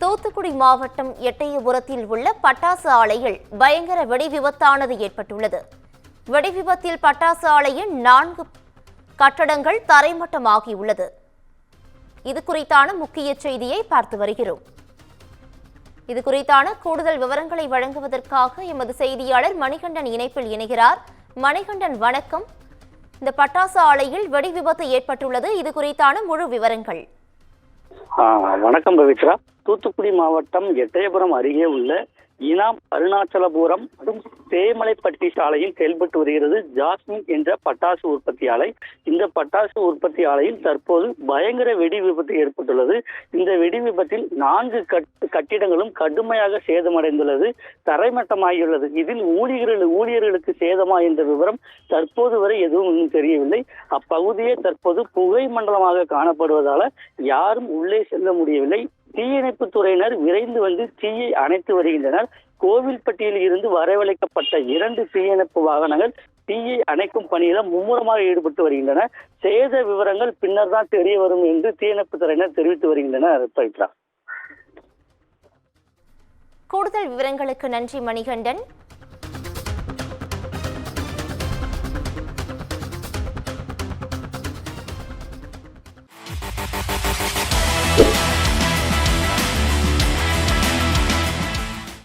தூத்துக்குடி மாவட்டம் எட்டயபுரத்தில் உள்ள பட்டாசு ஆலையில் பயங்கர வெடி விபத்தானது ஏற்பட்டுள்ளது. வெடி விபத்தில் பட்டாசு ஆலையின் 4 கட்டடங்கள் தரைமட்டமாகியுள்ளது. இது குறித்தான முக்கிய செய்தியை பார்த்து வருகிறோம். இது குறித்தான கூடுதல் விவரங்களை வழங்குவதற்காக எமது செய்தியாளர் மணிகண்டன் இணைப்பில் இணைகிறார். மணிகண்டன், வணக்கம். இந்த பட்டாசு ஆலையில் வெடி விபத்து ஏற்பட்டுள்ளது, இது குறித்தான முழு விவரங்கள். வணக்கம் பவித்ரா. தூத்துக்குடி மாவட்டம் எட்டயபுரம் அருகே உள்ள இனாம் அருணாச்சலபுரம் மற்றும் தேமலைப்பட்டி சாலையில் செயல்பட்டு வருகிறது ஜாஸ்மின் என்ற பட்டாசு உற்பத்தி ஆலை. இந்த பட்டாசு உற்பத்தி ஆலையில் தற்போது பயங்கர வெடி விபத்து ஏற்பட்டுள்ளது. இந்த வெடி விபத்தில் 4 கட்டிடங்களும் கடுமையாக சேதமடைந்துள்ளது, தரைமட்டமாகியுள்ளது. இதில் ஊழியர்களுக்கு சேதமா என்ற விவரம் தற்போது வரை எதுவும் இன்னும் தெரியவில்லை. அப்பகுதியே தற்போது புகை மண்டலமாக காணப்படுவதால யாரும் உள்ளே செல்ல முடியவில்லை. தீயணைப்பு துறையினர் விரைந்து வந்து தீயை அணைத்து வருகின்றனர். கோவில்பட்டியில் இருந்து வரவழைக்கப்பட்ட 2 தீயணைப்பு வாகனங்கள் தீயை அணைக்கும் பணியில மும்முரமாக ஈடுபட்டு வருகின்றன. சேத விவரங்கள் பின்னர் தான் தெரிய வரும் என்று தீயணைப்பு துறையினர் தெரிவித்து வருகின்றனர். கூடுதல் விவரங்களுக்கு நன்றி மணிகண்டன்.